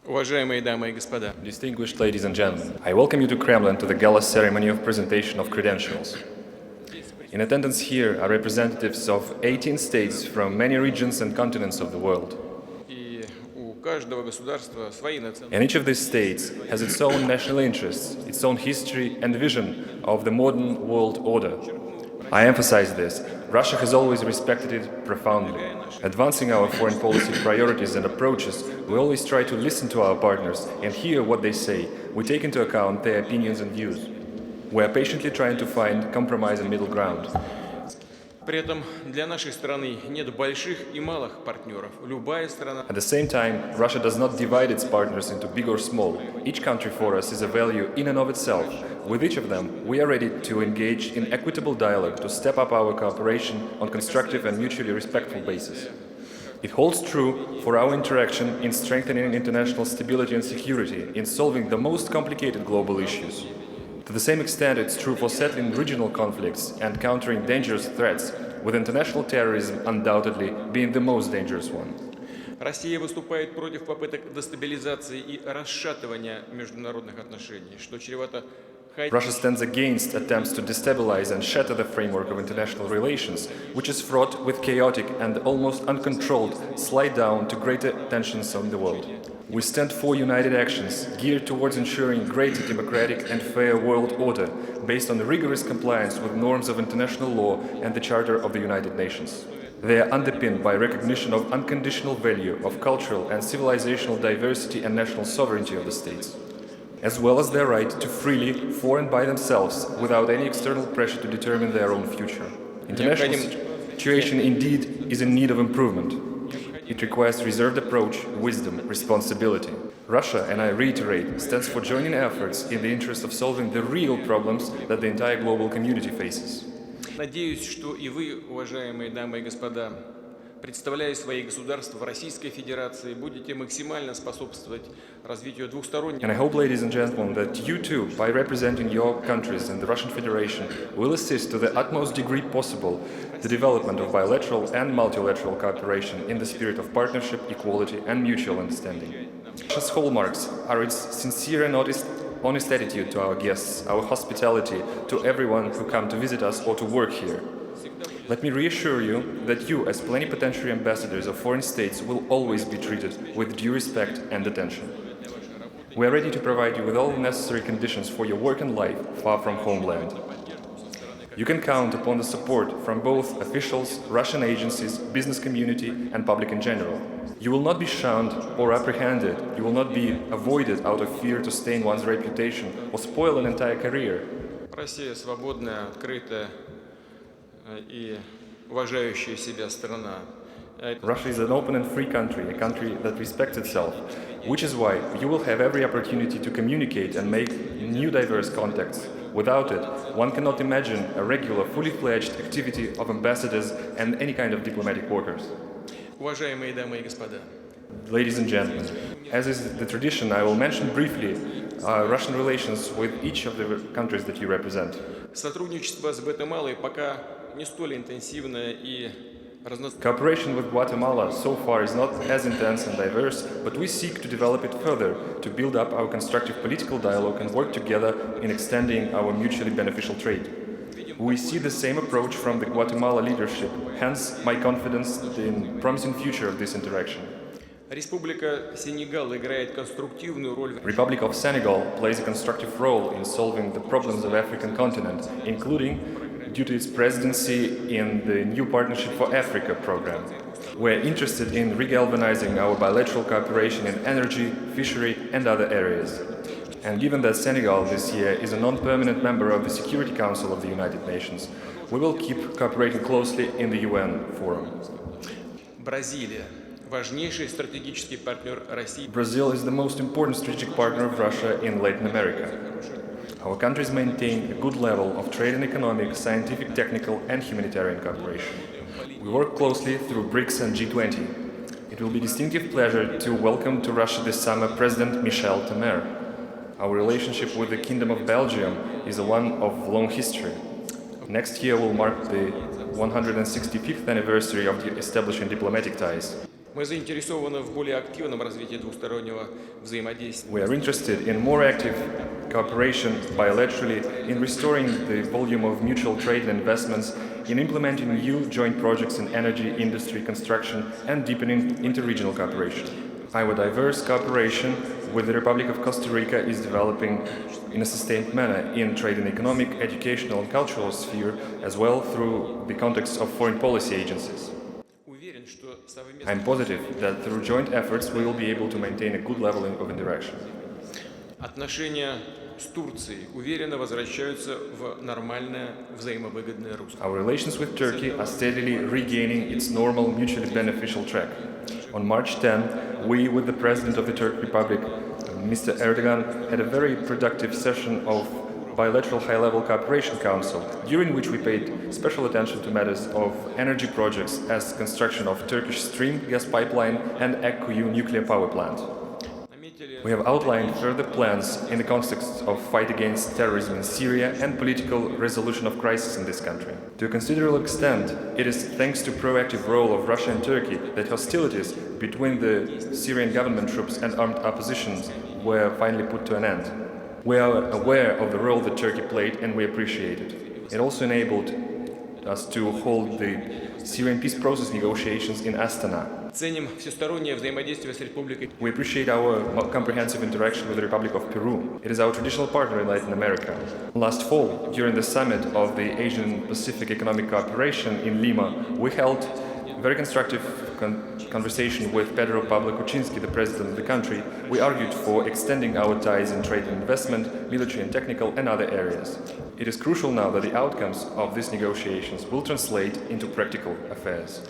Уважаемые дамы и господа, Distinguished ladies and gentlemen, I welcome you to Kremlin to the gala ceremony of presentation of credentials. In attendance here are representatives of 18 states from many regions and continents of the world. и у каждого государства свои And each of these states has its own national interests, its own history and vision of the modern world order. I emphasize this. Russia has always respected it profoundly. Advancing our foreign policy priorities and approaches, we always try to listen to our partners and hear what they say. We take into account their opinions and views. We are patiently trying to find compromise and middle ground. При этом для нашей страны нет больших и малых партнеров. Любая страна At the same time, Russia does not divide its partners into big or small. Each country for us is a value in and of itself. With each of them, we are ready to engage in equitable dialogue to step up our cooperation on constructive and mutually respectful basis. It holds true for our interaction in strengthening international stability and security, in solving the most complicated global issues. To the same extent, it's true for settling regional conflicts and countering dangerous threats, with international terrorism undoubtedly being the most dangerous one. Россия выступает против попыток дестабилизации и расшатывания международных отношений, что чревато Russia stands against attempts to destabilize and shatter the framework of international relations, which is fraught with chaotic and almost uncontrolled slide down to greater tensions in the world. We stand for united actions geared towards ensuring greater democratic and fair world order based on rigorous compliance with norms of international law and the Charter of the United Nations. They are underpinned by recognition of unconditional value of cultural and civilizational diversity and national sovereignty of the states, as well as their right to freely, for and by themselves, without any external pressure to determine their own future. International situation indeed is in need of improvement. It requires reserved approach, wisdom, responsibility. Russia, and I reiterate, stands for joining efforts in the interest of solving the real problems that the entire global community faces. Надеюсь, что и вы, уважаемые дамы и господа, представляя свои государства в Российской Федерации, будете максимально способствовать развитию двухсторонних. And I hope, ladies and gentlemen, that you too, by representing your countries in the Russian Federation, will assist to the utmost degree possible the development of bilateral and multilateral cooperation in the spirit of partnership, equality, and mutual understanding. Russia's hallmarks are its sincere and honest attitude to our guests, our hospitality to everyone who come to visit us or to work here. Let me reassure you that you, as plenipotentiary ambassadors of foreign states, will always be treated with due respect and attention. We are ready to provide you with all necessary conditions for your work and life far from homeland. You can count upon the support from both officials, Russian agencies, business community, and public in general. You will not be shunned or apprehended. You will not be avoided out of fear to stain one's reputation or spoil an entire career. Россия свободная, открытая и уважающая себя страна. Russia is an open and free country, a country that respects itself, which is why you will have every opportunity to communicate and make new diverse contacts. Without it, one cannot imagine a regular, fully fledged activity of ambassadors and any kind of diplomatic workers. Уважаемые дамы и господа, Ladies and gentlemen, as is the tradition, I will mention briefly Russian relations with each of the countries that you represent. сотрудничество с Гватемалой пока не столь интенсивное и разностороннее. Cooperation with Guatemala so far is not as intense and diverse, but we seek to develop it further, to build up our constructive political dialogue and work together in extending our mutually beneficial trade. We see the same approach from the Guatemala leadership, hence my confidence in the promising future of this interaction. Республика Сенегал играет конструктивную роль в Republic of Senegal plays a constructive role in solving the problems of African continent, including due to its presidency in the New Partnership for Africa program. We're interested in regalvanizing our bilateral cooperation in energy, fishery, and other areas. And given that Senegal this year is a non-permanent member of the Security Council of the United Nations, we will keep cooperating closely in the UN forum. Бразилия. Важнейший стратегический партнер России. Brazil is the most important strategic partner of Russia in Latin America. Our countries maintain a good level of trade and economic, scientific, technical, and humanitarian cooperation. We work closely through BRICS and G20. It will be a distinctive pleasure to welcome to Russia this summer President Michel Temer. Our relationship with the Kingdom of Belgium is one of long history. Next year will mark the 165th anniversary of establishing diplomatic ties. Мы заинтересованы в более активном развитии двустороннего взаимодействия. We are interested in more active cooperation bilaterally, in restoring the volume of mutual trade and investments, in implementing new joint projects in energy, industry, construction, and deepening interregional cooperation. Our diverse cooperation with the Republic of Costa Rica is developing in a sustained manner in trade and economic, educational, and cultural sphere, as well through the context of foreign policy agencies. Уверен, что совместно I'm positive that through joint efforts we will be able to maintain a good level of interaction. отношения с Турцией уверенно возвращаются в нормальное взаимовыгодное русло. Our relations with Turkey are steadily regaining its normal, mutually beneficial track. On March 10, we, with the President of the Turkish Republic, Mr. Erdogan, had a very productive session of bilateral high-level cooperation council, during which we paid special attention to matters of energy projects as construction of Turkish Stream gas pipeline and Akkuyu nuclear power plant. We have outlined further plans in the context of fight against terrorism in Syria and political resolution of crisis in this country. To a considerable extent, it is thanks to proactive role of Russia and Turkey that hostilities between the Syrian government troops and armed oppositions were finally put to an end. We are aware of the role that Turkey played and we appreciate it. It also enabled us to hold the Syrian peace process negotiations in Astana. Ценим всестороннее взаимодействие с Республикой. We appreciate our comprehensive interaction with the Republic of Peru. It is our traditional partner in Latin America. Last fall, during the summit of the Asian Pacific Economic Cooperation in Lima, we held a very constructive conversation with Pedro Pablo Kuczynski, the president of the country. We argued for extending our ties in trade and investment, military and technical, and other areas. It is crucial now that the outcomes of these negotiations will translate into practical affairs.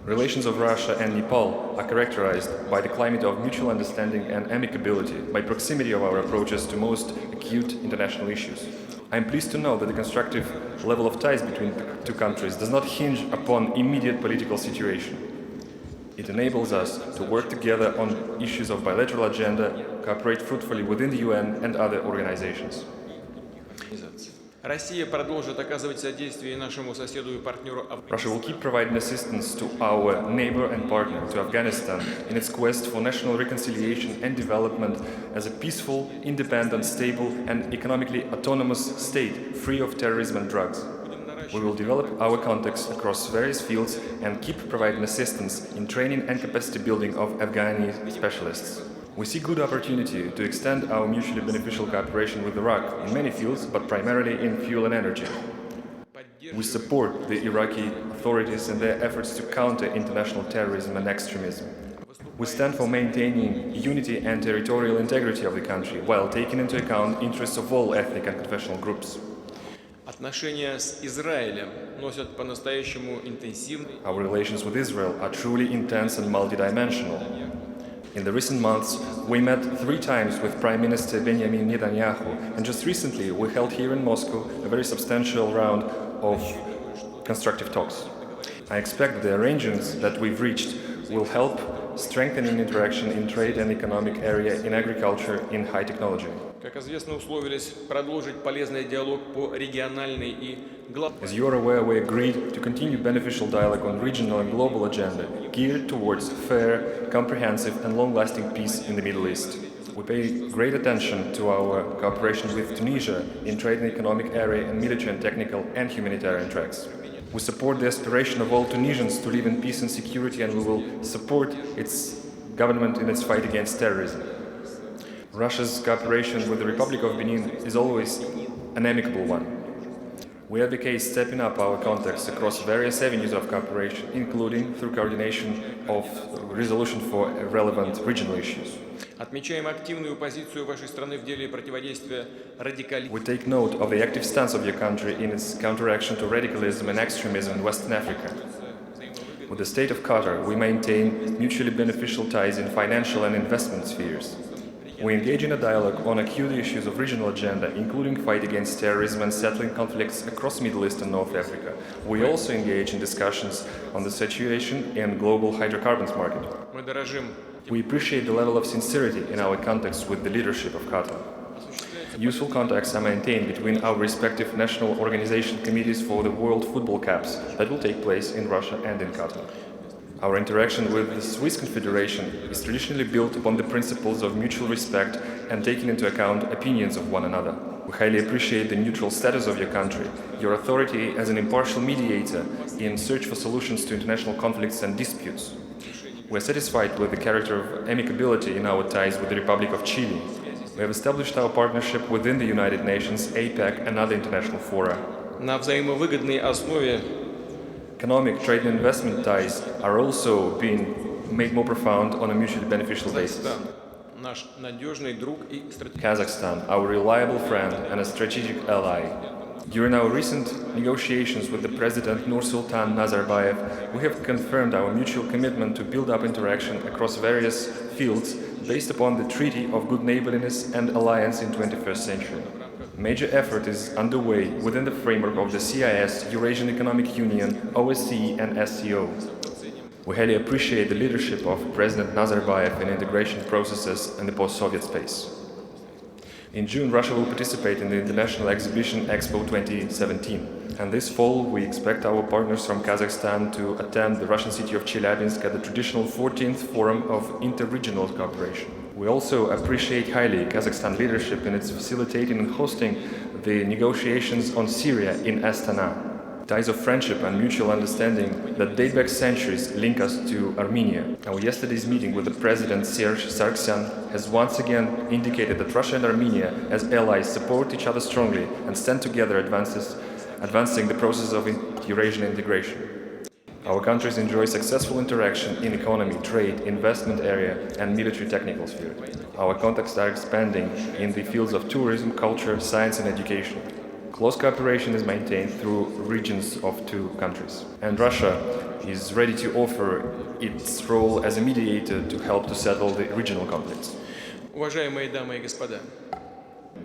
Relations of Russia and Nepal are characterized by the climate of mutual understanding and amicability, by proximity of our approaches to most acute international issues. I am pleased to know that the constructive level of ties between the two countries does not hinge upon immediate political situation. It enables us to work together on issues of bilateral agenda, cooperate fruitfully within the UN and other organizations. Россия продолжит оказывать содействие нашему соседу и партнеру Russia will keep providing assistance to our neighbor and partner, to Afghanistan, in its quest for national reconciliation and development as a peaceful, independent, stable, and economically autonomous state free of terrorism and drugs. We will develop our contacts across various fields and keep providing assistance in training and capacity building of Afghani specialists. We see good opportunity to extend our mutually beneficial cooperation with Iraq in many fields, but primarily in fuel and energy. We support the Iraqi authorities in their efforts to counter international terrorism and extremism. We stand for maintaining unity and territorial integrity of the country, while taking into account interests of all ethnic and confessional groups. Отношения с Израилем носят по-настоящему интенсивный. Our relations with Israel are truly intense and multidimensional. In the recent months, we met 3 times with Prime Minister Benjamin Netanyahu, and just recently we held here in Moscow a very substantial round of constructive talks. I expect that the arrangements that we've reached will help strengthening interaction in trade and economic area, in agriculture, in high technology. Как известно, условились продолжить полезный диалог по региональной и глобальной. As you are aware, we agreed to continue beneficial dialogue on regional and global agenda, geared towards fair, comprehensive and long-lasting peace in the Middle East. We pay great attention to our cooperation with Tunisia in trade and economic area and military and technical and humanitarian tracks. We support the aspiration of all Tunisians to live in peace and security, and we will support its government in its fight against terrorism. Russia's cooperation with the Republic of Benin is always an amicable one. We advocate stepping up our contacts across various avenues of cooperation, including through coordination of resolution for relevant regional issues. Отмечаем активную позицию вашей страны в деле противодействия радикализму. We take note of the active stance of your country in its counteraction to radicalism and extremism in Western Africa. With the state of Qatar, we maintain mutually beneficial ties in financial and investment spheres. We engage in a dialogue on acute issues of regional agenda, including fight against terrorism and settling conflicts across Middle East and North Africa. We also engage in discussions on the situation in global hydrocarbons market. Мы дорожим. We appreciate the level of sincerity in our contacts with the leadership of Qatar. Useful contacts are maintained between our respective national organization committees for the World Football Cups that will take place in Russia and in Qatar. Our interaction with the Swiss Confederation is traditionally built upon the principles of mutual respect and taking into account opinions of one another. We highly appreciate the neutral status of your country, your authority as an impartial mediator in search for solutions to international conflicts and disputes. We are satisfied with the character of amicability in our ties with the Republic of Chile. We have established our partnership within the United Nations, APEC and other international fora. На взаимовыгодной основе Economic, trade and investment ties are also being made more profound on a mutually beneficial basis. Казахстан – наш надежный друг и стратег. Kazakhstan, our reliable friend and a strategic ally. During our recent negotiations with the President Nursultan Nazarbayev, we have confirmed our mutual commitment to build up interaction across various fields based upon the Treaty of Good Neighborliness and Alliance in 21st century. Major effort is underway within the framework of the CIS, Eurasian Economic Union, OSCE and SCO. We highly appreciate the leadership of President Nazarbayev in integration processes in the post-Soviet space. In June, Russia will participate in the international exhibition Expo 2017. And this fall, we expect our partners from Kazakhstan to attend the Russian city of Chelyabinsk at the traditional 14th Forum of Interregional Cooperation. We also appreciate highly Kazakhstan leadership in its facilitating and hosting the negotiations on Syria in Astana. Ties of friendship and mutual understanding that date back centuries link us to Armenia. Our yesterday's meeting with the President Serge Sargsyan has once again indicated that Russia and Armenia as allies support each other strongly and stand together advancing the process of Eurasian integration. Our countries enjoy successful interaction in economy, trade, investment area and military technical sphere. Our contacts are expanding in the fields of tourism, culture, science and education. Close cooperation is maintained through regions of two countries. And Russia is ready to offer its role as a mediator to help to settle the regional conflicts. Уважаемые дамы и господа,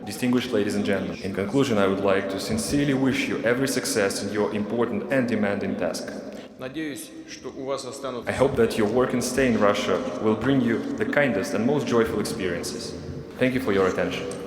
Distinguished ladies and gentlemen, in conclusion, I would like to sincerely wish you every success in your important and demanding task. надеюсь, что у вас останутся I hope that your work and stay in Russia will bring you the kindest and most joyful experiences. Thank you for your attention.